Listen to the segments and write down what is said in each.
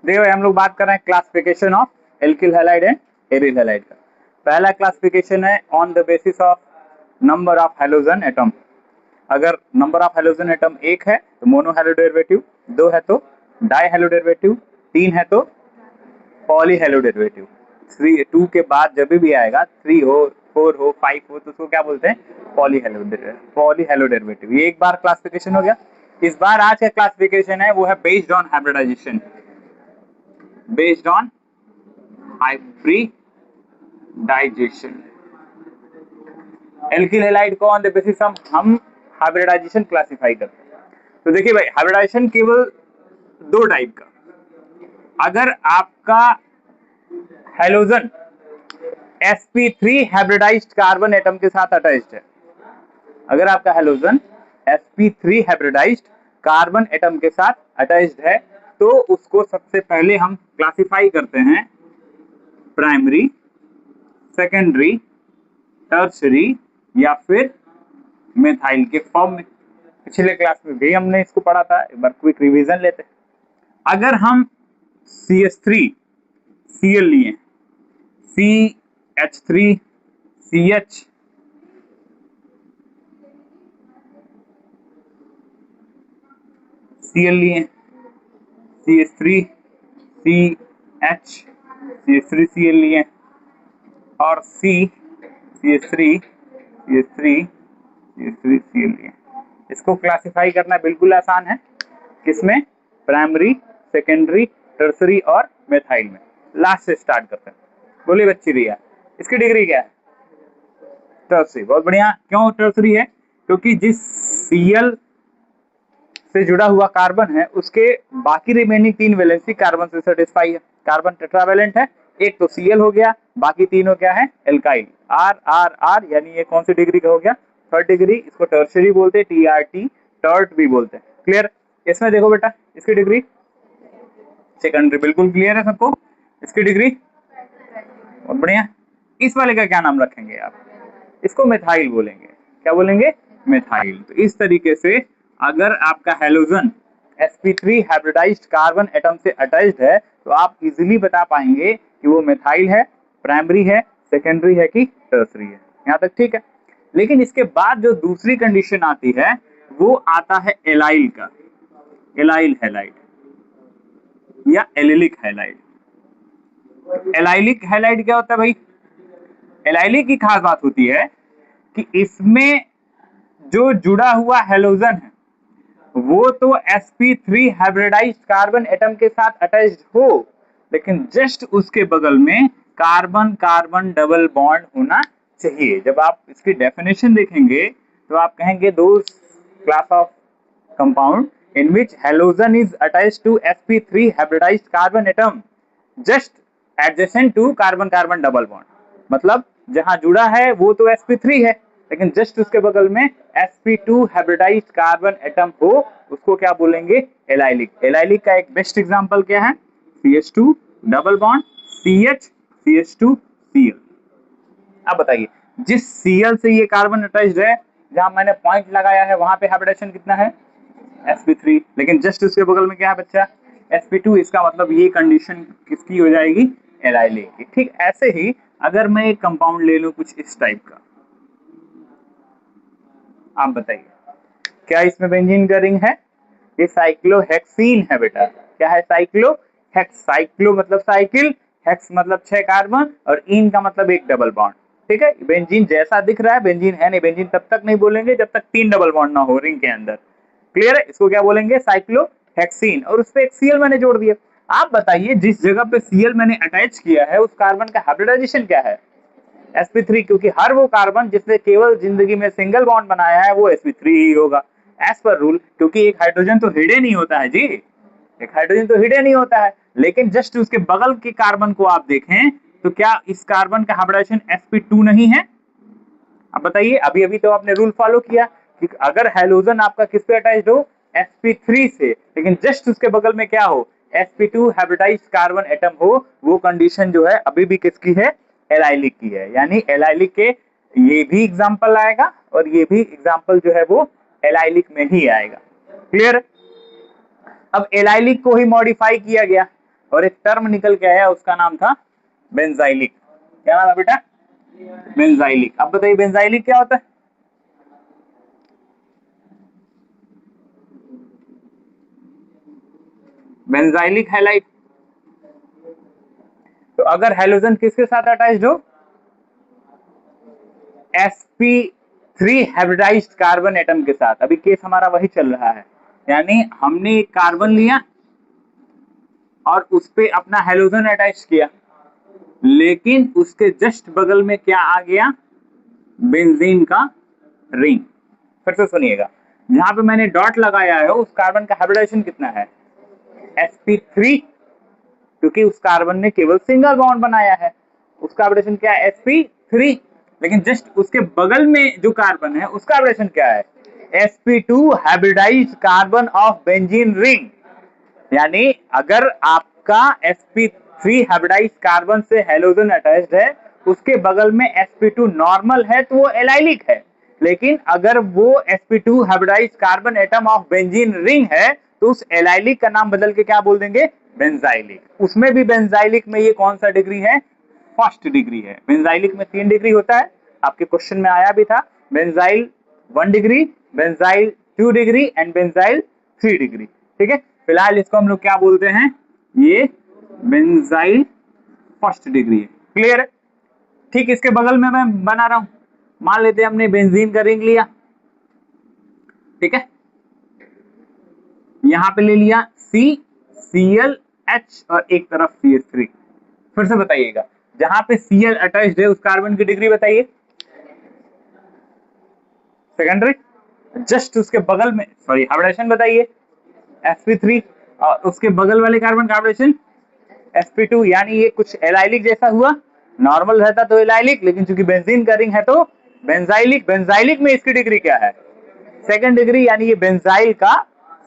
देखो हम लोग बात कर रहे हैं classification of alkyl halide and aryl halide का। पहला क्लासिफिकेशन है on the basis of number of halogen atom. अगर नंबर ऑफ हैलोजन एटम एक है तो मोनो हैलो डेरिवेटिव, दो है तो डाई हैलो डेरिवेटिव, तीन है तो poly halo derivative. Three two के बाद जब भी आएगा, थ्री हो, फोर हो, फाइव हो, तो उसको क्या बोलते हैं? Poly halo derivative. ये एक बार क्लासिफिकेशन हो गया। इस बार आज का क्लासिफिकेशन है वो है based on hybridization, based on hybridization. Alkyl halide को ऑन द बेसिस हम हाइब्रिडाइजेशन क्लासिफाई करते हैं। तो देखिए भाई, हाइब्रिडाइजेशन केवल दो टाइप का। अगर आपका halogen sp3 hybridized carbon atom के साथ अटैच्ड है, अगर आपका halogen sp3 hybridized carbon atom के साथ अटैच्ड है, तो उसको सबसे पहले हम क्लासिफाई करते हैं प्राइमरी, सेकेंडरी, टर्शरी या फिर मेथाइल के फॉर्म में। पिछले क्लास में भी हमने इसको पढ़ा था, एक बार क्विक रिवीजन लेते हैं। अगर हम CH3 Cl लिए, CH3 CH, Cl लिए, CH3 CH, CH3 Cl लिए और CH3 Cl लिए। इसको क्लासिफाई करना बिल्कुल आसान है। किसमें? प्राइमरी, सेकेंडरी, टर्सरी और मेथाइल में। लास्ट से स्टार्ट करते हैं। बोलिए बच्ची रिया, इसकी डिग्री क्या है? टर्सरी। बहुत बढ़िया। क्यों टर्सरी है? क्योंकि जिस Cl से जुड़ा हुआ कार्बन है उसके बाकी रिमेनिंग तीन वैलेंसी कार्बन से सेटिस्फाई है। कार्बन टेट्रावैलेंट है, एक तो Cl हो गया, बाकी तीनों क्या है? एल्काइल। आर आर आर, यानी ये कौन सी डिग्री का हो गया? Third degree. इसको टर्शरी बोलते हैं, TRT, टर्ट भी बोलते हैं। क्लियर? इसमें देखो बेटा, इसकी डिग्री सेकेंडरी। बिल्कुल क्लियर है सबको? इसकी डिग्री बहुत बढ़िया। इस वाले का क्या नाम रखेंगे आप? इसको मेथाइल बोलेंगे। क्या बोलेंगे? मेथाइल। तो इस तरीके से अगर आपका halogen sp3 hybridized carbon atom से अटैच्ड है तो आप इजीली बता पाएंगे कि वो मेथाइल है, प्राइमरी है, सेकेंडरी है कि टर्सरी है। यहाँ तक ठीक है। लेकिन इसके बाद जो दूसरी कंडीशन आती है वो आता है एलाइल का, एलाइल हैलाइड या एलिलिक हैलाइड। एलाइलिक हैलाइड क्या होता है भाई? एलाइलिक की खास बात होती है कि इसमें जो जुड़ा हुआ हैलोजन है वो तो sp3 हाइब्रिडाइज्ड कार्बन एटम के साथ अटैच्ड हो, लेकिन जस्ट उसके बगल में कार्बन कार्बन डबल बॉन्ड होना चाहिए। जब आप इसकी डेफिनेशन देखेंगे तो आप कहेंगे those class of compound in which halogen is attached to sp3 hybridized carbon atom just adjacent to carbon carbon double bond. मतलब जहां जुड़ा है वो तो sp3 है, लेकिन जस्ट उसके बगल में sp2 हाइब्रिडाइज्ड कार्बन एटम हो, उसको क्या बोलेंगे? एलाइलिक। एलाइलिक का एक बेस्ट एग्जांपल क्या है? CH2 double bond CH, CH2 Cl। अब बताइए, जिस Cl से ये कार्बन अटैच्ड है, जहां मैंने पॉइंट लगाया है वहां पे हाइब्रिडेशन कितना है? sp3। लेकिन जस्ट उसके बगल में क्या है बच्चा? sp2। इसका मतलब ये कंडीशन किसकी हो जाएगी? एलाइलिक की। ठीक ऐसे ही अगर मैं एक कंपाउंड ले लूं कुछ इस टाइप का, आप बताइए क्या इसमें बेंजीन का रिंग है? ये साइक्लोहेक्सीन है बेटा। क्या है? साइक्लोहेक्स। साइक्लो मतलब साइकिल, हेक्स मतलब 6 कार्बन और इन का मतलब एक डबल बॉन्ड। ठीक है? बेंजीन जैसा दिख रहा है, बेंजीन है नहीं। बेंजीन तब तक नहीं बोलेंगे जब तक 3 डबल बॉन्ड ना हो रिंग के अंदर। क्लियर है? इसको क्या बोलेंगे? साइक्लोहेक्सीन। और उस पे एक Cl मैंने जोड़ दिया। आप बताइए जिस जगह पे Cl मैंने अटैच किया है उस कार्बन का हाइब्रिडाइजेशन क्या है? sp3। क्योंकि हर वो कार्बन जिसने केवल जिंदगी में सिंगल बॉन्ड बनाया है वो sp3 ही होगा एज पर रूल। क्योंकि एक हाइड्रोजन तो हिडन ही होता है जी, एक हाइड्रोजन तो हिडन ही होता है। लेकिन जस्ट उसके बगल के कार्बन को आप देखें तो क्या इस कार्बन का हाइब्रिडाइजेशन sp2 नहीं है? अब बताइए, अभी अभी तो आपने रूल फॉलो किया कि अगर हैलोजन आपका किस पे अटैच्ड हो? sp3 से, लेकिन जस्ट उसके बगल में क्या हो? sp2 हाइब्रिडाइज्ड कार्बन एटम हो, वो कंडीशन जो है अभी भी किसकी है? एलाइलिक की है। यानी एलाइलिक के ये भी एग्जांपल आएगा और ये भी एग्जांपल जो है वो एलाइलिक में ही आएगा। क्लियर? अब एलाइलिक को ही मॉडिफाई किया गया। और एक टर्म निकल के आया, उसका नाम था बेंजाइलिक। क्या नाम है बेटा? बेंजाइलिक। अब बताइए बेंजाइलिक क्या होता है? Benzylic halide. तो अगर हैलोजन किसके साथ अटैच्ड हो? sp3 हाइब्रिडाइज्ड कार्बन एटम के साथ। अभी केस हमारा वही चल रहा है, यानी हमने एक कार्बन लिया और उस पे अपना हैलोजन अटैच किया, लेकिन उसके जस्ट बगल में क्या आ गया? बेंजीन का रिंग। फिर से सुनिएगा, जहां पे मैंने डॉट लगाया है उस कार्बन का हाइब्रिडाइजेशन कितना है? sp3, क्योंकि उस कार्बन ने केवल सिंगल बॉन्ड बनाया है, उसका हाइब्रिडेशन क्या है? sp3। लेकिन जस्ट उसके बगल में जो कार्बन है उसका हाइब्रिडेशन क्या है? sp2 hybridised carbon of benzene ring. यानी अगर आपका sp3 हाइब्रिडाइज्ड कार्बन से हैलोजन अटैच्ड है, उसके बगल में sp2 नॉर्मल है, तो वो एलाइलिक है। लेकिन अगर वो sp2 hybridised carbon atom of benzene ring है, तो उस एलाइलिक का नाम बदल के क्या बोल देंगे? बेंजाइलिक। उसमें भी बेंजाइलिक में ये कौन सा डिग्री है? फर्स्ट डिग्री है। बेंजाइलिक में 3 डिग्री होता है, आपके क्वेश्चन में आया भी था। Benzyl 1 degree, benzyl 2 degree and benzyl 3 degree. ठीक है, फिलहाल इसको हम लोग क्या बोलते हैं? ये बेंजाइल फर्स्ट डिग्री है। क्लियर है? ठीक इसके बगल में मैं बना रहा हूं, मान लेते हैं हमने बेंजीन का रिंग लिया, ठीक है, यहां पे ले लिया CClH और एक तरफ CH3। फिर से बताइएगा, जहां पे Cl अटैच्ड है उस कार्बन की डिग्री बताइए। सेकेंडरी। जस्ट उसके बगल में, सॉरी, हाइब्रिडेशन बताइए। sp3 और उसके बगल वाले कार्बन का हाइब्रिडेशन sp2। यानी ये कुछ एलाइलिक जैसा हुआ, नॉर्मल रहता तो एलाइलिक, लेकिन चूंकि बेंजीन का रिंग है तो बेंजाइलिक। बेंजाइलिक में इसकी डिग्री क्या है? सेकंड डिग्री, यानी ये बेंजाइल का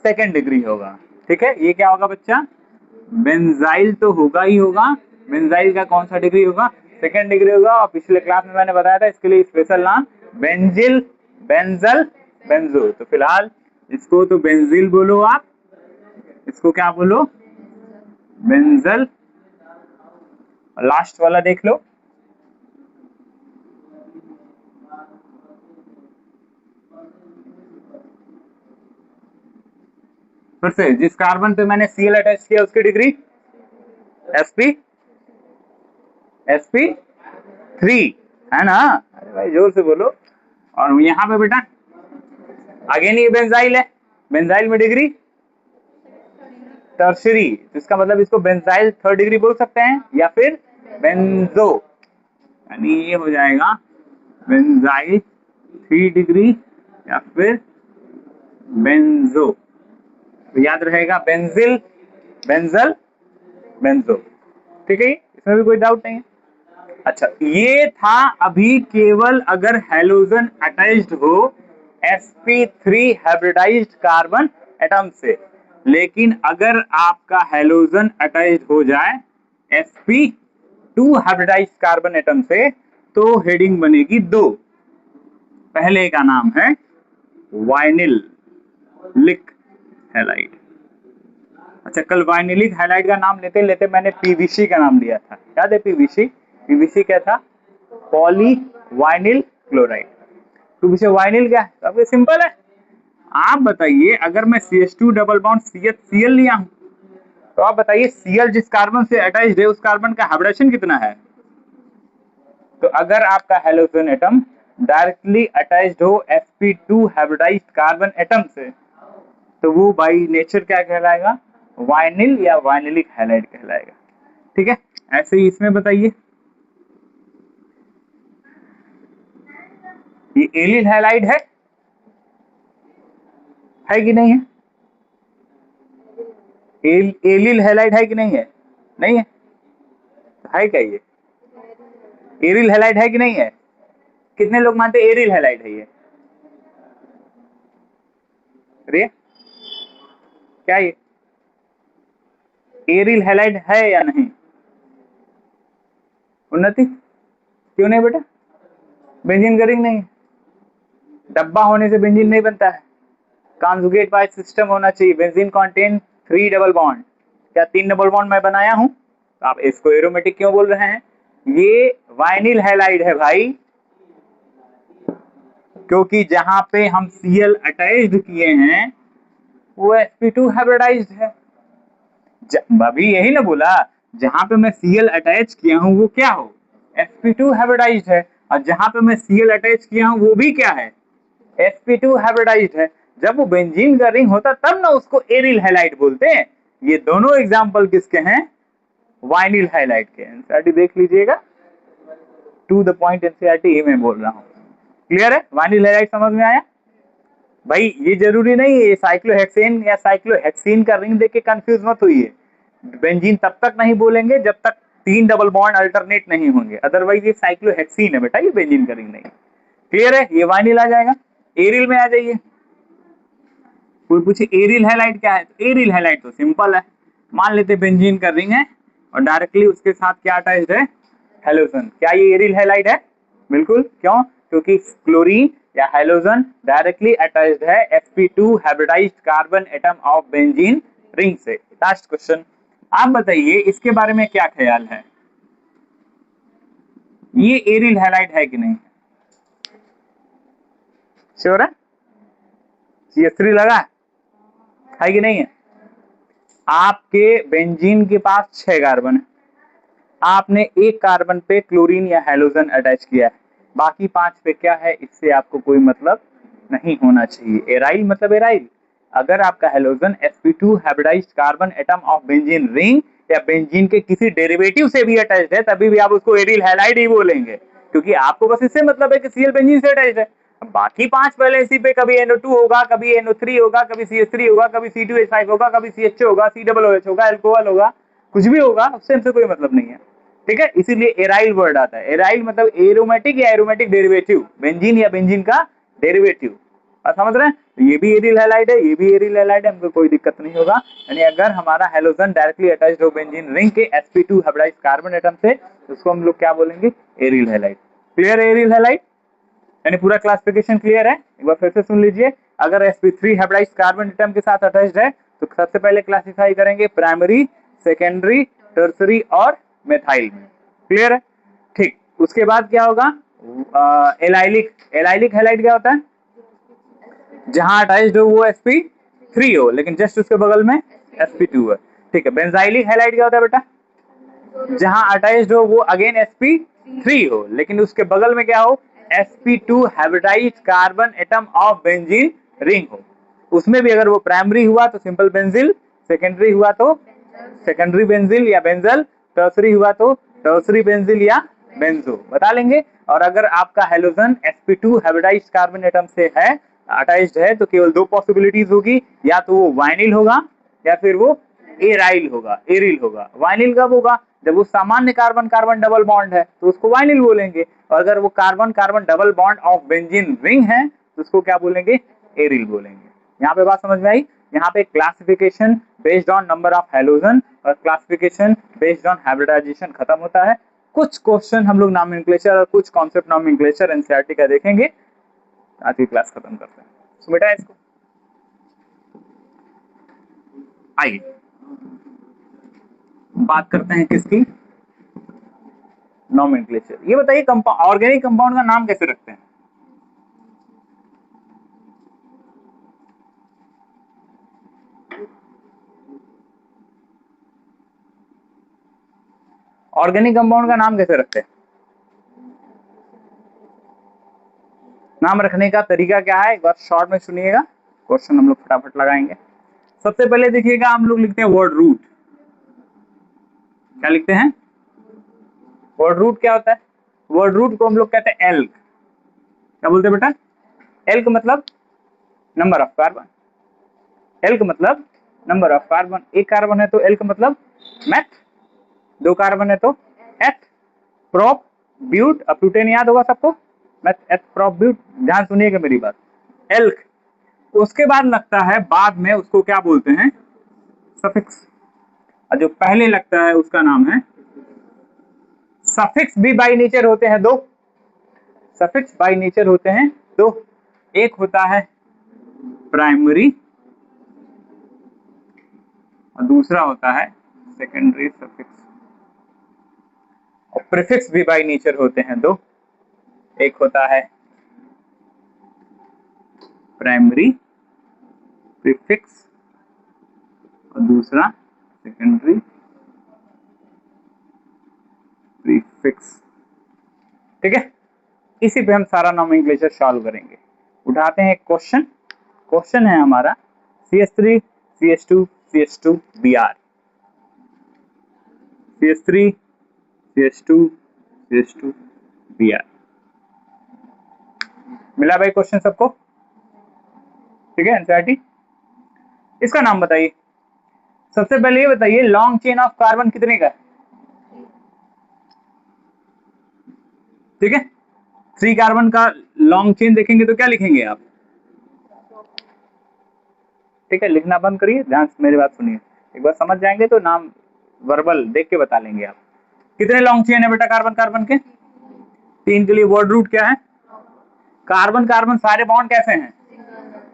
सेकंड डिग्री होगा। ठीक है, ये क्या होगा बच्चा? बेंजाइल तो होगा ही होगा। बेंजाइल का कौन सा डिग्री होगा? सेकंड डिग्री होगा। और पिछले क्लास में मैंने बताया था इसके लिए स्पेशल नाम बेंजिल, बेंजल, बेंजो। तो फिलहाल इसको तो बेंजिल बोलो आप, इसको क्या बोलो? बेंजल। लास्ट वाला देख लो, फिर से जिस कार्बन पे मैंने Cl अटैच किया उसकी डिग्री sp3 है ना? अरे भाई जोर से बोलो। और यहाँ पे बेटा अगेन ये बेंजाइल है, बेंजाइल में डिग्री टर्शरी, तो इसका मतलब इसको बेंजाइल थर्ड डिग्री बोल सकते हैं, या फिर बेंजो, यानी ये हो जाएगा बेंजाइल 3 डिग्री या फिर बेंजो। तो याद रहेगा बेंजिल, बेंजल, बेंजो। ठीक है, इसमें भी कोई डाउट नहीं है। अच्छा, ये था अभी केवल अगर हैलोजन अटैच्ड हो sp3 हाइब्रिडाइज्ड कार्बन एटम से। लेकिन अगर आपका हैलोजन अटैच्ड हो जाए sp2 हाइब्रिडाइज्ड कार्बन एटम से, तो हेडिंग बनेगी 2। पहले का नाम है वाइनिल लिक हैलाइड। अच्छा, कल वाइनिलिक हैलाइड का नाम लेते लेते मैंने पीवीसी का नाम लिया था, याद है? पीवीसी, पीवीसी क्या था? Poly vinyl chloride. तो पीछे वाइनिल क्या है? सबके सिंपल है। आप बताइए, अगर मैं CH2 double bond CH Cl लिया हूं, तो आप बताइए Cl जिस कार्बन से अटैच्ड है उस कार्बन का हाइब्रिडेशन कितना है? तो अगर आपका हैलोजन एटम डायरेक्टली अटैच्ड हो sp2 हाइब्रिडाइज्ड कार्बन एटम से, तो वो बाई नेचर क्या कहलाएगा? वाइनिल या वाइनिलिक हैलाइड कहलाएगा। ठीक है, ऐसे ही इसमें बताइए, ये एलिल हैलाइड है कि नहीं है? एलिल हैलाइड है कि नहीं है? नहीं है, है क्या ये? एरिल हैलाइड है कि नहीं है? कितने लोग मानते हैं एरिल हैलाइड है ये? अरे क्या ये एरिल हैलाइड है या नहीं? उन्नति क्यों नहीं बेटा? बेंजीन का रिंग नहीं है, डब्बा होने से बेंजीन नहीं बनता है। कॉन्जुगेट बाय सिस्टम होना चाहिए। बेंजीन कंटेन 3 डबल बॉन्ड, क्या 3 डबल बॉन्ड मैं बनाया हूं? तो आप इसको एरोमेटिक क्यों बोल रहे हैं? ये वाइनिल हैलाइड है भाई, क्योंकि जहां पे हम Cl अटैच्ड किए हैं वो sp2 हाइब्रिडाइज्ड है। अभी यही ना बोला, जहां पे मैं Cl अटैच किया हूं वो क्या हो? sp2 हाइब्रिडाइज्ड है। और जहां पे मैं Cl अटैच किया हूं वो भी क्या है? sp2 हाइब्रिडाइज्ड है। जब वो बेंजीन का रिंग होता तब ना उसको एरिल हैलाइड बोलते हैं। ये दोनों एग्जांपल किसके हैं? वाइनिल हैलाइड के। एनसीईआरटी देख लीजिएगा, टू द पॉइंट एनसीईआरटी मैं बोल रहा हूं। क्लियर है? वाइनिल हैलाइड समझ में आया भाई? ये जरूरी नहीं है साइक्लोहेक्सेन या साइक्लोहेक्सीन का रिंग देख के कंफ्यूज मत होइए। बेंजीन तब तक नहीं बोलेंगे जब तक 3 डबल बॉन्ड अल्टरनेट नहीं होंगे, अदरवाइज ये साइक्लोहेक्सीन है बेटा, ये बेंजीन का रिंग नहीं। क्लियर है? ये वाइनिल आ जाएगा। एरिल में आ जाइए। कोई पूछे एरिल हैलाइड क्या है? तो एरिल हैलाइड तो सिंपल है, मान लेते बेंजीन का रिंग है और डायरेक्टली उसके साथ क्या अटैच्ड है? हेलोजन। क्या ये एरिल हैलाइड है? बिल्कुल। क्यों? क्योंकि क्लोरीन या हेलोजन डायरेक्टली अटैच्ड है sp2 hybridised carbon atom of benzene ring से। लास्ट क्वेश्चन, आप बताइए इसके बारे में क्या ख्याल है? ये एरिल हैलाइड है कि नहीं? श्योर है? CH3 लगा है कि नहीं है? आपके बेंजीन के पास 6 कार्बन है, आपने एक कार्बन पे क्लोरीन या हेलोजन अटैच किया है, बाकी 5 पे क्या है? इससे आपको कोई मतलब नहीं होना चाहिए। एराइल मतलब एराइल। अगर आपका halogen sp2 hybridised carbon atom of benzene ring या बेंजीन के किसी डेरिवेटिव से भी अटैच्ड है तभी भी आप उसको एरिल हैलाइड ही बोलेंगे, क्योंकि आपको बस इससे मतलब है कि Cl बेंजीन से अटैच्ड है। बाकी 5 वैलेंसी पे कभी NO2 होगा, कभी NO3 होगा, कभी CH3 होगा, कभी C2H5 होगा, कभी CHO होगा, COOH होगा, अल्कोहल होगा, कुछ भी होगा, उससे हमसे कोई मतलब नहीं है। ठीक है? इसीलिए एराइल वर्ड आता है। एराइल मतलब एरोमेटिक या एरोमेटिक डेरिवेटिव, बेंजीन या बेंजीन का डेरिवेटिव। और समझ रहे हैं? तो ये भी एरिल हैलाइड है, ये भी एरिल हैलाइड है, हमको कोई दिक्कत नहीं होगा। यानी अगर हमारा हेलोजन डायरेक्टली अटैच्ड हो बेंजीन रिंग के sp2 हाइब्रिडाइज्ड कार्बन एटम से, तो उसको हम लोग क्या बोलेंगे? Aryl halide. क्लियर है? एरिल हैलाइड यानी पूरा क्लासिफिकेशन क्लियर है? एक बार फिर से सुन लीजिए। अगर sp3 हाइब्रिडाइज्ड कार्बन एटम के साथ अटैच्ड है तो सबसे पहले क्लासिफाई करेंगे प्राइमरी, सेकेंडरी, टर्सरी और मेथाइल में। क्लियर है? ठीक। उसके बाद क्या होगा? एलाइलिक। एलाइलिक हैलाइड क्या होता है? जहां अटैच्ड हो वो sp3 हो लेकिन जस्ट उसके बगल में sp2 है। ठीक है। बेंजाइलिक हैलाइड क्या होता है बेटा? जहां अटैच्ड हो वो अगेन sp3 हो लेकिन उसके बगल में क्या हो? sp2 hybridised carbon atom of benzene ring हो। उसमें भी अगर वो प्राइमरी हुआ तो सिंपल बेंजिल, सेकेंडरी हुआ तो सेकेंडरी बेंजिल या बेंजल, टर्सरी हुआ तो टर्सरी बेंजिल या बेंजो, बता लेंगे। और अगर आपका halogen sp2 hybridised carbon atom से है अटैच्ड है तो केवल 2 पॉसिबिलिटीज होगी, या तो वो वाइनिल होगा या फिर वो एराइल होगा, एरिल होगा। वाइनिल कब होगा? जब वो सामान्य कार्बन कार्बन डबल बॉन्ड है तो उसको वाइनिल बोलेंगे, और अगर वो carbon carbon double bond of benzene ring है तो उसको क्या बोलेंगे? एरिल बोलेंगे। यहाँ पे बात समझ में आई? यहाँ पे classification based on number of halogen और क्लासिफिकेशन बेस्ड ऑन हाइब्रिडाइजेशन खत्म होता है। कुछ क्वेश्चन हम लोग नॉमेनक्लेचर और कुछ कॉन्सेप्ट नॉमेनक्लेचर एनसीईआरटी का देखेंगे। आज की क्लास खत्म करते हैं। तो बेटा इसको आइए बात करते हैं किसकी? नॉमेनक्लेचर। ये बताइए ऑर्गेनिक कंपाउंड का नाम कैसे रखते हैं? ऑर्गेनिक कंपाउंड का नाम कैसे रखते हैं? नाम रखने का तरीका क्या है? एक बार शॉर्ट में सुनिएगा, क्वेश्चन हम लोग फटाफट लगाएंगे। सबसे पहले देखिएगा, हम लोग लिखते हैं वर्ड रूट। क्या लिखते हैं? वर्ड रूट क्या होता है? वर्ड रूट को हम लोग कहते हैं एल्क। क्या बोलते हैं बेटा? एल्क मतलब नंबर ऑफ कार्बन। एल्क मतलब नंबर ऑफ कार्बन। एक कार्बन है तो एल्क मतलब मैथ, 2 कार्बन है तो एथ, प्रोप, ब्यूट। अब ब्यूटेन याद होगा सबको, मैथ एथ प्रोप ब्यूट। ध्यान सुनिएगा मेरी बात। एल्क। उसके बाद लगता है बाद में, उसको क्या बोलते हैं? सफिक्स। और जो पहले लगता है उसका नाम है सफिक्स। भी बाई नेचर होते हैं 2। सफिक्स बाई नेचर होते हैं 2। एक होता है प्राइमरी और दूसरा होता है सेकेंडरी सफिक्स और प्रीफिक्स भी बाय नेचर होते हैं दो, एक होता है प्राइमरी प्रीफिक्स और दूसरा सेकेंडरी प्रीफिक्स। ठीक है, इसी पे हम सारा नॉमेनक्लेचर सॉल्व करेंगे। उठाते हैं एक क्वेश्चन, क्वेश्चन है हमारा CH3 CH2 CH2 Br, CH3 CH2 CH2 Br। मिला भाई क्वेश्चन सबको? ठीक है, एनसीईआरटी। इसका नाम बताइए। सबसे पहले ये बताइए लॉन्ग चेन ऑफ कार्बन कितने का है? ठीक है, 3 कार्बन का लॉन्ग चेन देखेंगे तो क्या लिखेंगे आप? ठीक है, लिखना बंद करिए, ध्यान से मेरी बात सुनिए। एक बार समझ जाएंगे तो नाम वर्बल देख के बता लेंगे आप। कितने लॉन्ग चेन है बेटा कार्बन कार्बन के? 3 के लिए वर्ड रूट क्या है? कार्बन कार्बन सारे बॉन्ड कैसे हैं?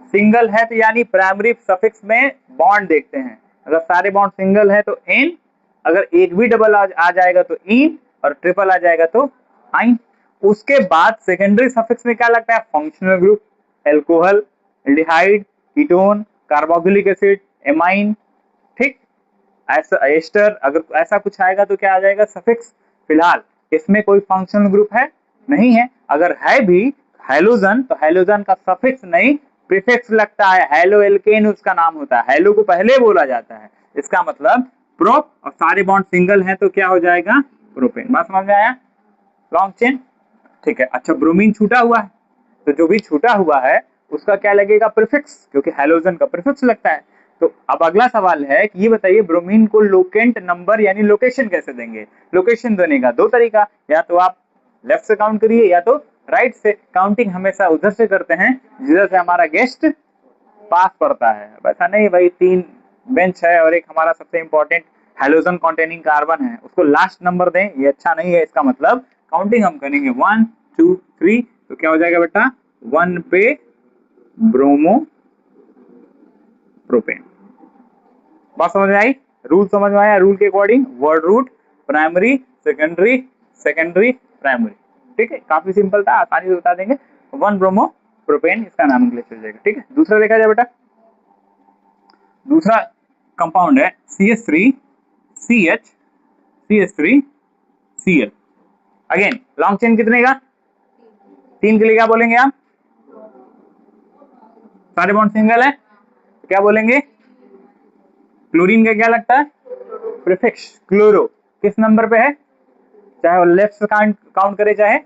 सिंगल है, तो यानी प्राइमरी सफिक्स में बॉन्ड देखते हैं। अगर सारे बॉन्ड सिंगल है तो एन, अगर एक भी डबल आ जाएगा तो इन, और ट्रिपल आ जाएगा तो आइन। उसके बाद सेकेंडरी सफिक्स में क्या लगता है? Functional group, alcohol, aldehyde, ketone, carboxylic acid, amine. ठीक, ऐसा एस्टर, अगर ऐसा कुछ आएगा तो क्या आ जाएगा? सफिक्स। फिलहाल इसमें कोई फंक्शनल ग्रुप है नहीं है। अगर है भी हैलोजन, तो हैलोजन का सफिक्स नहीं प्रीफिक्स लगता है। हैलो एल्केन उसका नाम होता है, हैलो को पहले बोला जाता है। इसका मतलब प्रोप, और सारे बॉन्ड सिंगल हैं तो क्या हो जाएगा? प्रोपेन। बात समझ में आया? Long chain. ठीक है, अच्छा ब्रोमीन छूटा हुआ है, तो जो भी छूटा हुआ है उसका क्या लगेगा? प्रीफिक्स, क्योंकि हैलोजन का प्रीफिक्स लगता है। तो अब अगला सवाल है कि ये बताइए ब्रोमीन को लोकेंट नंबर यानी लोकेशन कैसे देंगे? लोकेशन देने का दो तरीका, या तो आप लेफ्ट से काउंट करिए या तो राइट से। काउंटिंग हमेशा उधर से करते हैं जिधर से हमारा गेस्ट पास पड़ता है। वैसा नहीं भाई, 3 बेंच है और एक हमारा सबसे इंपॉर्टेंट हैलोजन कॉन्टेनिंग कार्बन है, उसको लास्ट नंबर दें, ये अच्छा नहीं है। इसका मतलब काउंटिंग हम करेंगे 1 2 3, तो क्या हो जाएगा बेटा? 1 पे ब्रोमो प्रोपेन। बात समझ में आई? रूल समझ में आया? रूल के according word root, primary secondary, secondary primary. ठीक है, काफी सिंपल था, आसानी से बता देंगे। 1 ब्रोमो प्रोपेन इसका नाम इंग्लिश हो जाएगा। ठीक है, दूसरा देखा जाए बेटा। दूसरा कंपाउंड है CH3 CH CH3 Cl। Again long chain कितने का? 3 के लिए क्या बोलेंगे आप? सारे बॉन्ड सिंगल है, तो क्या बोलेंगे? क्लोरीन का क्या लगता है? Prefix chloro. किस नंबर पे है? चाहे वो लेफ्ट से काउंट करे चाहे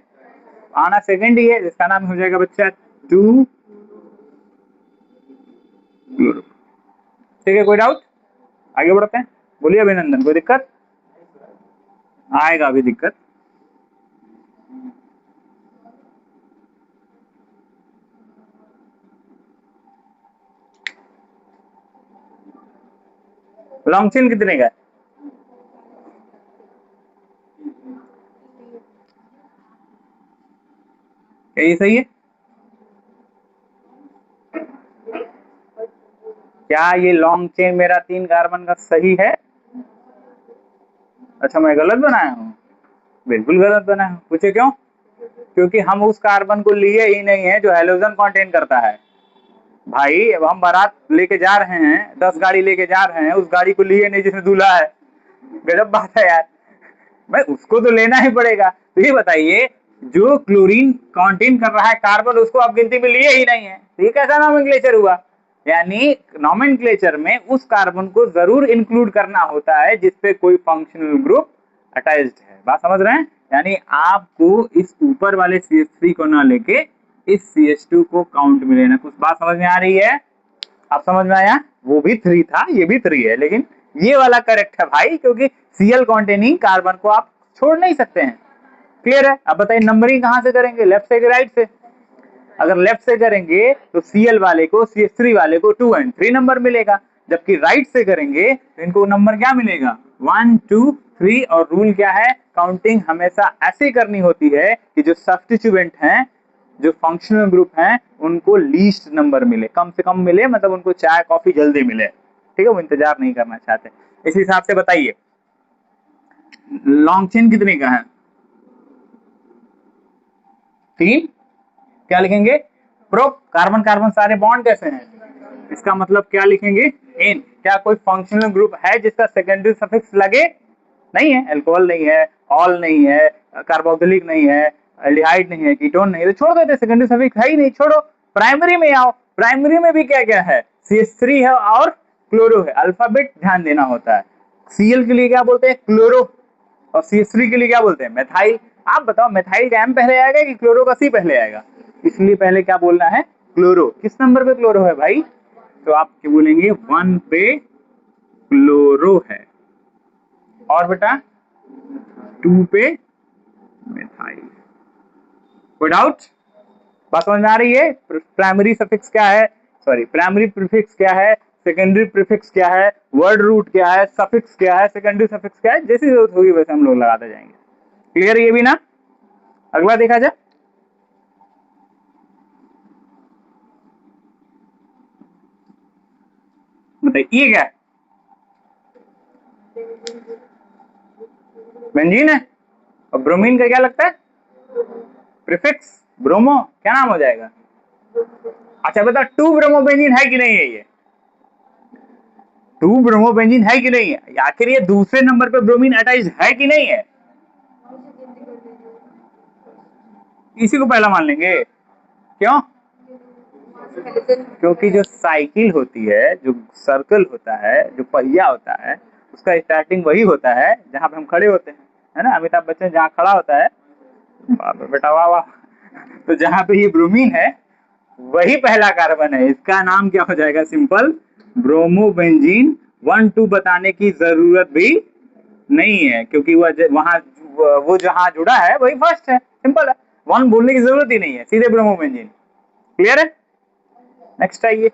आना सेकंड ही है, जिसका नाम हो जाएगा बच्चा 2 क्लोरो। ठीक है, कोई डाउट? आगे बढ़ते हैं, बोलिए अभिनंदन। कोई दिक्कत? आएगा अभी दिक्कत। लॉन्ग चेन कितने का है? यही सही है क्या? ये लॉन्ग चेन मेरा 3 कार्बन का सही है? अच्छा, मैं गलत बनाया हूँ? बिल्कुल गलत बनाया हूँ। पूछे क्यों? क्योंकि हम उस कार्बन को लिए ही नहीं है जो हैलोजन कंटेन करता है। भाई अब हम बारात लेके जा रहे हैं, 10 गाड़ी लेके जा रहे हैं, उस गाड़ी को लिए नहीं जिसमें दूल्हा है। गजब बात है यार, भाई उसको तो लेना ही पड़ेगा। तो ये बताइए जो क्लोरीन कंटेन कर रहा है कार्बन, उसको आप गिनती में लिए ही नहीं है, तो ये कैसा नॉमेनक्लेचर हुआ? यानी नॉमेनक्लेचर में उस कार्बन को जरूर इंक्लूड करना होता है जिसपे कोई फंक्शनल ग्रुप अटैच्ड है। बात समझ रहे हैं? यानी आपको इस ऊपर वाले CH3 को ना लेके इस CH2 को काउंट में लेना। कुछ बात समझ में आ रही है? आप समझ में आया? वो भी 3 था, ये भी 3 है, लेकिन ये वाला करेक्ट है भाई, क्योंकि Cl कॉन्टेनिंग कार्बन को आप छोड़ नहीं सकते हैं। क्लियर है? अब बताइए नंबरिंग कहां से करेंगे, लेफ्ट से कि राइट से? अगर लेफ्ट से करेंगे तो Cl वाले को, CH3 वाले को 2 और 3 नंबर मिलेगा, जबकि राइट से करेंगे तो इनको नंबर क्या मिलेगा? 1 2 3। और रूल क्या है? काउंटिंग हमेशा ऐसे करनी होती है कि जो सब्स्टिट्यूएंट हैं, जो फंक्शनल ग्रुप हैं, उनको लीस्ट नंबर मिले, कम से कम मिले, मतलब उनको चाय कॉफी जल्दी मिले। ठीक है, वो इंतजार नहीं करना चाहते। इस हिसाब से बताइए लॉन्ग चेन कितने का है? 3। क्या लिखेंगे? प्रो कार्बन कार्बन सारे बॉन्ड कैसे हैं, इसका मतलब क्या लिखेंगे? एन। क्या कोई फंक्शनल ग्रुप है जिसका सेकेंडरी सफिक्स लगे? नहीं है। अल्कोहल नहीं है, ऑल नहीं है, कार्बोक्सिलिक नहीं है, एल्डिहाइड नहीं है, कीटोन नहीं है, तो छोड़ देते, सेकेंडरी सफिक्स है ही नहीं, छोड़ो। प्राइमरी में आओ, प्राइमरी में भी क्या क्या है? CH3 है और क्लोरो है। अल्फाबेट ध्यान देना होता है। Cl के लिए क्या बोलते हैं? क्लोरो। और CH3 के लिए क्या बोलते हैं? मेथाइल। आप बताओ मेथाइल का M पहले आएगा कि क्लोरो का C पहले आएगा? इसलिए पहले क्या बोलना है? क्लोरो। किस नंबर पे क्लोरो है भाई? तो आप क्या बोलेंगे? 1 पे क्लोरो है। और बेटा 2 पे मिथाइल। कोई डाउट? बात समझ में आ रही है? प्राइमरी सफिक्स क्या है, सॉरी प्राइमरी प्रीफिक्स क्या है, सेकेंडरी प्रीफिक्स क्या है, वर्ड रूट क्या है, सफिक्स क्या है, सेकेंडरी सफिक्स क्या है, जैसी जरूरत होगी वैसे हम लोग लगाते जाएंगे। क्लियर ये भी ना? अगला देखा जाए। बताइए क्या बेंजीन है? और ब्रोमीन का क्या लगता है? Prefix bromo. क्या नाम हो जाएगा? अच्छा बता, 2 ब्रोमो बेंजीन है कि नहीं है? ये 2 ब्रोमो बेंजीन है कि नहीं है? आखिर ये दूसरे नंबर पे ब्रोमीन अटैच है कि नहीं है? इसी को पहला मान लेंगे। क्यों? क्योंकि जो साइकिल होती है, जो सर्कल होता है, जो पहिया होता है, उसका स्टार्टिंग वही होता है जहां पे हम खड़े होते हैं, है ना? अमिताभ बच्चन जहाँ खड़ा होता है, बाप रे बेटा वाह वाह, तो जहां पे ये ब्रोमीन है वही पहला कार्बन है। इसका नाम क्या हो जाएगा? Simple bromobenzene. 1 2 बताने की जरूरत भी नहीं है, क्योंकि वहां वो जहां जुड़ा है वही फर्स्ट है। सिंपल है, 1 बोलने की जरूरत ही नहीं है, सीधे ब्रोमोबेंजीन। क्लियर है? नेक्स्ट आइए।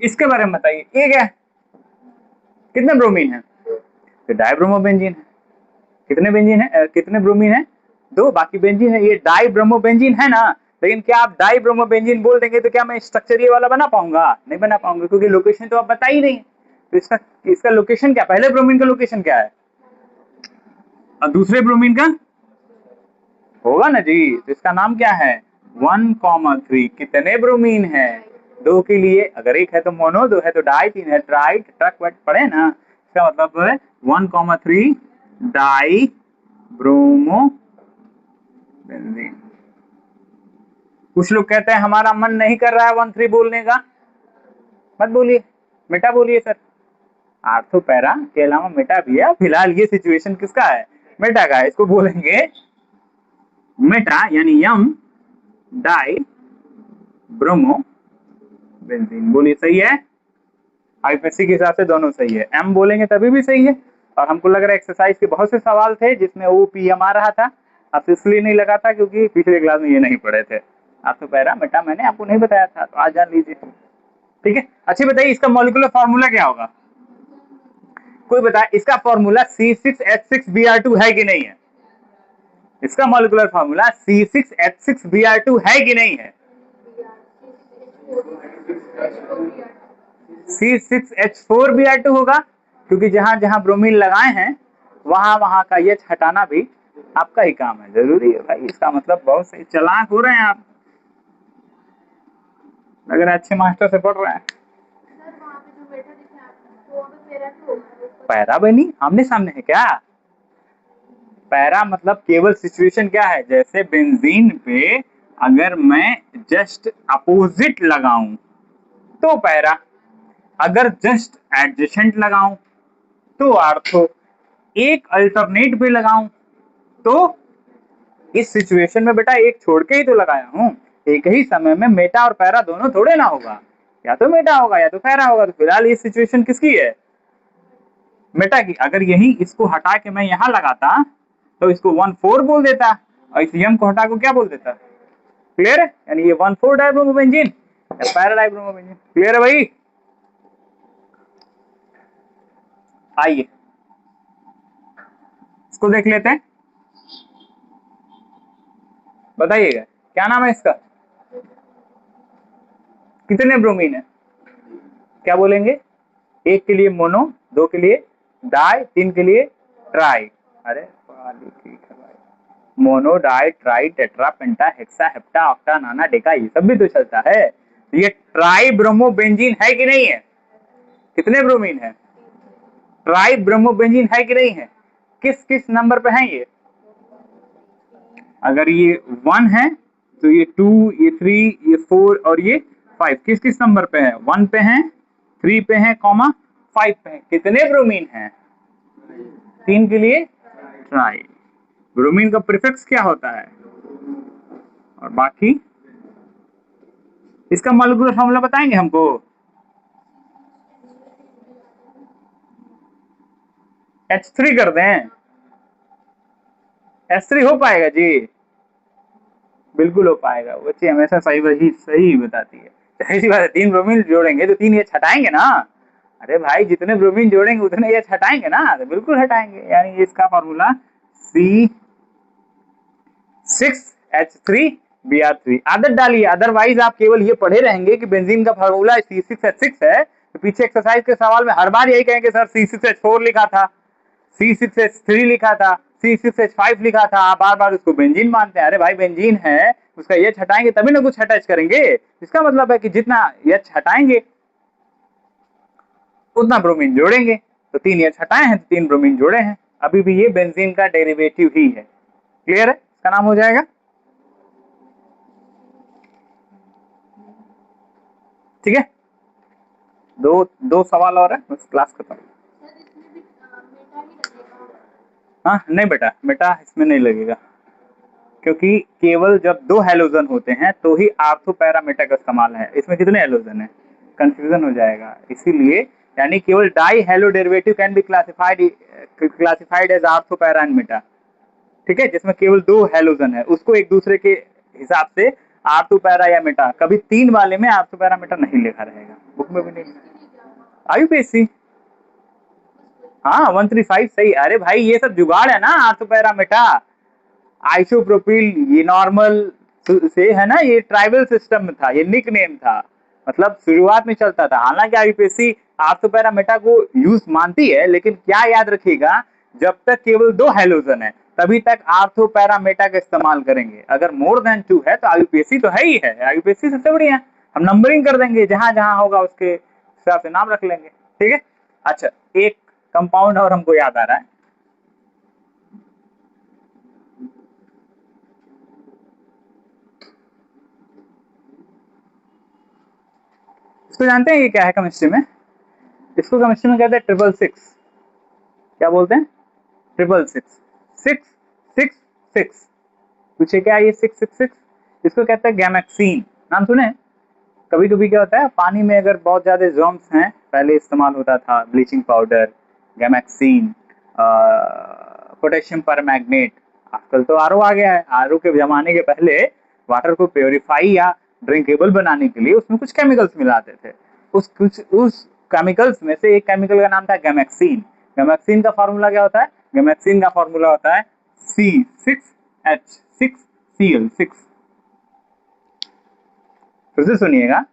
इसके बारे में बताइए, ये क्या है? कितने ब्रोमीन है? तो डाइब्रोमोबेंजीन है। कितने बेंजीन है, कितने ब्रोमीन है? 2। बाकी बेंजीन है, ये डाइब्रोमोबेंजीन है ना। लेकिन क्या आप डाइब्रोमोबेंजीन बोल देंगे तो क्या मैं स्ट्रक्चर ये वाला बना पाऊंगा? नहीं बना पाऊंगा, क्योंकि लोकेशन तो आप बता ही नहीं। तो इसका इसका लोकेशन क्या, पहले ब्रोमीन का लोकेशन क्या है और दूसरे ब्रोमीन का होगा ना जी? तो इसका नाम क्या है? 1,3। कितने ब्रोमीन है? 2 के लिए, अगर एक है तो मोनो, 2 है तो डाई, 3 है ट्राई, ट्रक वट पढ़े ना। इसका मतलब है 1,3 डाई ब्रोमो बेंजीन। कुछ लोग कहते हैं हमारा मन नहीं कर रहा है 1,3 बोलने का, मत बोलिए, मेटा बोलिए सर। आर्थो पैरा के अलावा मेटा भी है। फिलहाल ये सिचुएशन किसका है? मेटा का है। इसको बोलेंगे मेटा, यानी यम डाई ब्रोमो बेंजीन। बोलिए सही है? आईपीएससी के हिसाब से दोनों सही है। एम बोलेंगे तभी भी सही है। और हमको लग रहा है एक्सरसाइज के बहुत से सवाल थे जिसमें ओ पी एम आ रहा था, आपसे इसलिए नहीं लगा था क्योंकि पिछले क्लास में ये नहीं पढ़े थे। आर्थो पैरा मेटा मैंने आपको नहीं बताया था, तो आज जान लीजिए। ठीक है, अच्छी बताइए इसका मॉलिक्यूलर फॉर्मूला क्या होगा? कोई बताए इसका फॉर्मूला C6H6Br2 है कि नहीं है? इसका मॉलिक्यूलर फॉर्मूला C6H6Br2 है कि नहीं है? C6H4Br2 होगा, क्योंकि जहां जहां ब्रोमीन लगाए हैं वहां वहां का ये हटाना भी आपका ही काम है, जरूरी है भाई। इसका मतलब बहुत सही चालाक हो रहे हैं आप, अगर अच्छे मास्टर से पढ़ रहे हैं। पैरा बनी आमने सामने है क्या? पैरा मतलब केवल सिचुएशन क्या है, जैसे बेंजीन पे अगर मैं जस्ट अपोजिट लगाऊं तो पैरा, अगर जस्ट एडजेसेंट लगाऊं तो आर्थो, एक अल्टरनेट पे लगाऊं तो। इस सिचुएशन में बेटा एक छोड़ के ही तो लगाया हूं। एक ही समय में मेटा और पैरा दोनों थोड़े ना होगा, या तो मेटा होगा या तो पैरा होगा। तो फिलहाल ये सिचुएशन किसकी है? मेटा की। अगर यही इसको हटा के मैं यहाँ लगाता तो इसको 1,4 बोल देता, और इस यम को हटा को क्या बोल देता? क्लियर है? यानी ये 1,4 डाइब्रोमोबेंजीन या पैरा डाइब्रोमोबेंजीन। क्लियर है भाई? आइए इसको देख लेते हैं, बताइएगा क्या नाम है इसका? कितने ब्रोमीन है? क्या बोलेंगे? एक के लिए मोनो, दो के लिए डाई, तीन के लिए ट्राई। अरे ठीक है भाई, मोनो, डाई, ट्राई, टेट्रा, पेंटा, हेक्सा, हेप्टा, ऑक्टा, नाना, डेका, ये सब भी तो चलता है। ये ट्राई ब्रोमोबेंजीन है कि नहीं है? कितने ब्रोमीन है? ट्राई ब्रोमोबेंजीन है कि नहीं है? किस किस नंबर पे है ये? अगर ये 1 है तो ये 2, ये 3, ये 4 और ये 5 किस किस नंबर पे है? 1 पे है, 3 पे है, 5 पे है। कितने ब्रोमीन है? 3 के लिए ट्राई। ब्रोमीन का प्रीफिक्स क्या होता है? और बाकी इसका मॉलिक्यूलर फॉर्मूला बताएंगे हमको? H3 कर दें? H3 हो पाएगा जी? बिल्कुल हो पाएगा, वो चीज हमेशा सही वही सही बताती है। ऐसी बात है, 3 ब्रोमीन जोड़ेंगे तो 3 ये हटाएंगे ना। अरे भाई जितने ब्रोमीन जोड़ेंगे उतने ये हटाएंगे ना, तो बिल्कुल हटाएंगे। यानी इसका फॉर्मूला C6H3Br3। आदत डालिए, अदरवाइज आप केवल ये पढ़े रहेंगे कि बेंजीन का फॉर्मूला C6H6 है, तो पीछे एक्सरसाइज के सवाल में हर बार यही कहेंगे सर C6H4 लिखा था, C6H3 लिखा था, C6H5 लिखा था। आप बार बार उसको बेंजीन मानते हैं। अरे भाई बेंजीन है, उसका H हटाएंगे तभी ना कुछ अटैच करेंगे। इसका मतलब है कि जितना H हटाएंगे उतना ब्रोमीन जोड़ेंगे। तो 3 H हटाए हैं तो 3 ब्रोमीन जोड़े हैं। अभी भी ये बेंजीन का डेरिवेटिव ही है। क्लियर है? इसका नाम हो जाएगा। ठीक है, दो सवाल और है, बस क्लास खत्म। हाँ नहीं बेटा, बेटा इसमें नहीं लगेगा, क्योंकि केवल जब 2 हैलोजन होते हैं तो ही आर्थो पैरामीटर का इस्तेमाल है। इसमें कितने हैलोजन है? कंफ्यूजन हो जाएगा। इसीलिए यानी केवल di halo derivative can be classified as ortho para and meta. ठीक है, जिसमें केवल 2 हैलोजन है उसको एक दूसरे के हिसाब से आर्थो पैरा या मेटा। कभी 3 वाले में आर्थो पैरा मेटा नहीं लिखा रहेगा, बुक में भी नहीं। आयुपीएससी, हाँ 135 सही। अरे भाई ये सब जुगाड़ है ना, आर्थो पैरा मेटा, आइसोप्रोपिल, ये नॉर्मल से है ना, ये ट्राइबल सिस्टम में था, ये निक नेम था, मतलब शुरुआत में चलता था। हालांकि आईयूपीएससी आर्थो पैरा मेटा को यूज मानती है, लेकिन क्या याद रखिएगा, जब तक केवल 2 हैलोजन है तभी तक आर्थो पैरा मेटा का इस्तेमाल करेंगे। अगर मोर देन 2 है तो आईयूपीएससी तो है ही है, आईयूपीएससी सबसे बढ़िया। हम नंबरिंग कर देंगे, जहां जहां होगा उसके हिसाब से नाम रख लेंगे। ठीक है, अच्छा एक कंपाउंड और हमको याद आ रहा है। इसको जानते हैं ये क्या है केमिस्ट्री में? इसको केमिस्ट्री में कहते हैं 666। क्या बोलते हैं? 666, 666। पूछे क्या ये 666? इसको कहते हैं गैमेक्सीन। नाम सुने? कभी कभी क्या होता है, पानी में अगर बहुत ज्यादा जर्म्स हैं, पहले इस्तेमाल होता था bleaching powder, Gammexane, potassium permanganate. आजकल तो आरओ आ गया है। आरओ के जमाने के पहले वाटर को प्योरीफाई या ड्रिंकेबल बनाने के लिए उसमें कुछ केमिकल्स मिलाते थे। उस केमिकल्स में से एक केमिकल का नाम था गैमेक्सीन। गैमेक्सीन का फॉर्मूला क्या होता है? गैमेक्सीन का फॉर्मूला होता है C6H6Cl6। फिर से सुनिएगा,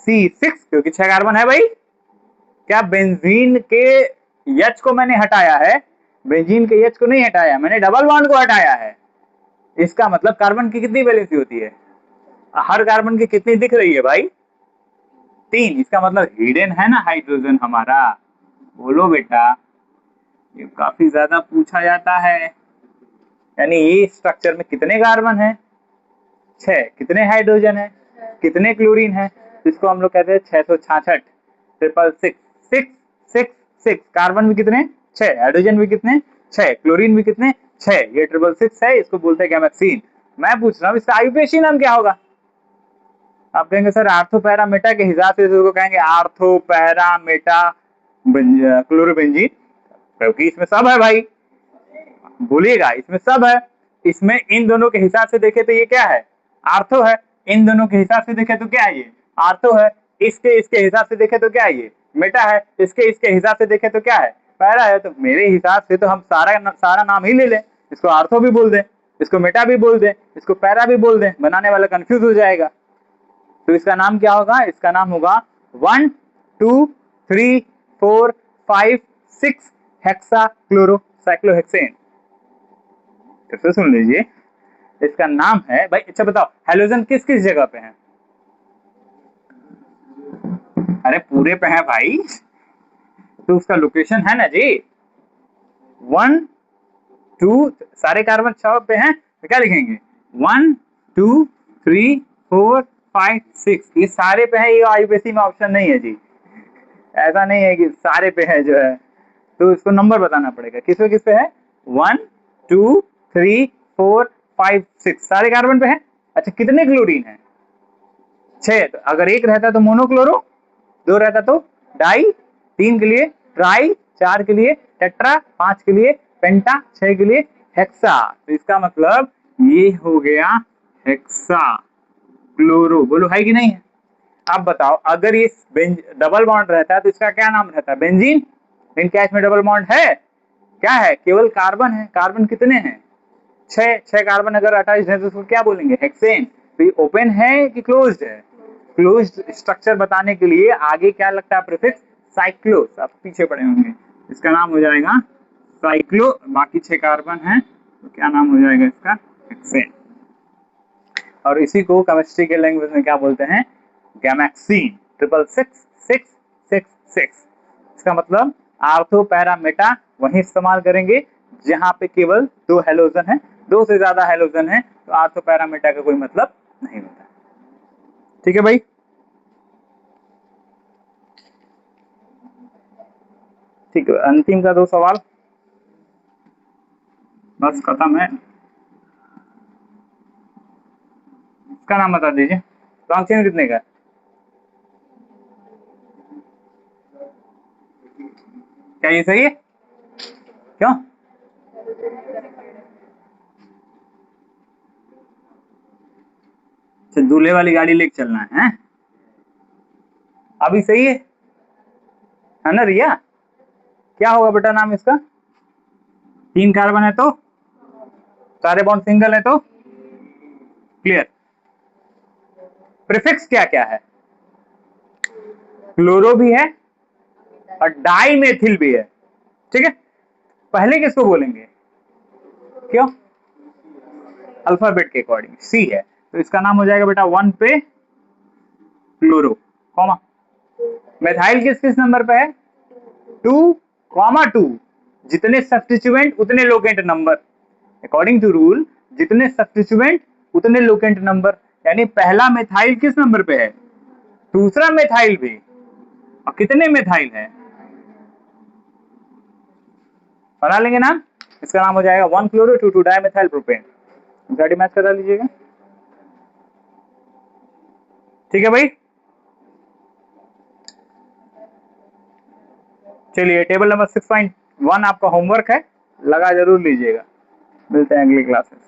C6 क्योंकि 6 कार्बन है भाई। क्या बेंजीन के H को मैंने हटाया है? बेंजीन के H को नहीं हटाया, मैंने डबल बॉन्ड को हटाया है। इसका मतलब कार्बन की कितनी वैलेंसी होती है? हर कार्बन की कितनी दिख रही है भाई? 3। इसका मतलब हिडन है ना हाइड्रोजन हमारा। बोलो बेटा, ये काफी ज्यादा पूछा जाता है। यानी ये स्ट्रक्चर में कितने कार्बन है? 6। कितने हाइड्रोजन है? कितने क्लोरीन है? इसको हम लोग कहते हैं 666, 666, 666। कार्बन भी कितने? 6। हाइड्रोजन भी कितने? 6। क्लोरीन भी कितने? 6। ये 666 है, इसको बोलते हैं गैमेक्सीन। मैं पूछ रहा हूँ इसका आईयूपीएसी नाम क्या होगा? आप कहेंगे सर आर्थो पैरामेटा के हिसाब से इसको कहेंगे आर्थो पैरामेटा क्लोरोबेंजीन, क्योंकि इसमें सब है भाई। भूलिएगा इसमें सब है। इसमें इन दोनों के हिसाब से देखे तो ये क्या है? आर्थो है। इन दोनों के हिसाब से देखे तो क्या है? ये आर्थो है। इसके हिसाब से देखे तो क्या है? ये मेटा है। इसके हिसाब से देखे तो क्या है? पैरा है। तो मेरे हिसाब से तो हम सारा नाम ही ले लें। इसको आर्थो भी बोल दें, इसको मेटा भी बोल दें, इसको पैरा भी बोल दें, बनाने वाला कंफ्यूज हो जाएगा। तो इसका नाम क्या होगा? इसका नाम होगा 1 2 3 4 5 6 हेक्सा क्लोरोसाइक्लोहेक्सेन। फिर से सुन लीजिए, इसका नाम है भाई। अच्छा बताओ, हेलोजन किस किस जगह पे है? अरे पूरे पे है भाई, तो उसका लोकेशन है ना जी। 1 2 सारे कार्बन 6 पे हैं तो क्या लिखेंगे? 1 2 3 4 5 6, ये सारे पे है, ये आईयूपीएससी में ऑप्शन नहीं है जी। ऐसा नहीं है कि सारे पे है जो है, तो इसको नंबर बताना पड़ेगा किस पे है। 1 2 3 4 5 6 सारे कार्बन पे है। अच्छा कितने क्लोरीन है? 6। तो अगर एक रहता तो मोनोक्लोरो, 2 रहता तो डाई, 3 के लिए ट्राई, 4 के लिए टेट्रा, 5 के लिए पेंटा, 6 के लिए हेक्सा। तो इसका मतलब ये हो गया हेक्सा क्लोरो। बोलो है कि नहीं है? अब बताओ, अगर ये डबल बॉन्ड रहता है तो इसका क्या नाम रहता है? बेंजीन। लेकिन क्या इसमें डबल बॉन्ड है? क्या है? केवल कार्बन है। कार्बन कितने हैं? 6 कार्बन अगर अटैच है तो उसको क्या बोलेंगे? हेक्सेन। तो ये ओपन है कि क्लोज्ड है? क्लोज्ड स्ट्रक्चर बताने के लिए आगे क्या लगता है? Prefix cyclo. आप पीछे पड़े होंगे, इसका नाम हो जाएगा साइक्लो। बाकी 6 कार्बन है तो क्या नाम हो जाएगा इसका? हेक्सेन। और इसी को केमिस्ट्री के लैंग्वेज में क्या बोलते हैं? गैमेक्सीन। 66666। इसका मतलब आर्थो पैरा मेटा वही इस्तेमाल करेंगे जहां पे केवल 2 हेलोजन है। 2 से ज्यादा हेलोजन है तो आर्थो पैरा मेटा का कोई मतलब नहीं होता। ठीक है भाई। ठीक है, अंतिम का 2 सवाल बस खत्म है। इसका नाम बता दीजिए। लॉन्ग चेन कितने का? क्या ये सही है? क्यों? दूल्हे वाली गाड़ी लेके चलना है? अभी सही है ना रिया? क्या होगा बेटा नाम इसका? 3 कार्बन है तो सारे बॉन्ड सिंगल है तो क्लियर। प्रीफिक्स क्या क्या है? क्लोरो भी है और डाई मेथिल भी है। ठीक है, पहले किसको बोलेंगे? क्यों? अल्फाबेट के अकॉर्डिंग सी है, तो इसका नाम हो जाएगा बेटा 1 पे क्लोरो कॉमा। मेथाइल किस किस नंबर पे है? 2,2। जितने सब्स्टिट्यूएंट उतने locant number. According to rule जितने सब्स्टिट्यूएंट उतने लोकेंट नंबर। यानी पहला मेथाइल किस नंबर पे है? दूसरा मेथाइल भी। और कितने मेथाइल है? बना लेंगे नाम। इसका नाम हो जाएगा 1 क्लोरो 2 डाइमेथाइल प्रोपेन। गाड़ी मैच करा लीजिएगा। ठीक है भाई। चलिए, टेबल नंबर 6.1 आपका होमवर्क है, लगा जरूर लीजिएगा। मिलते हैं अगली क्लास में।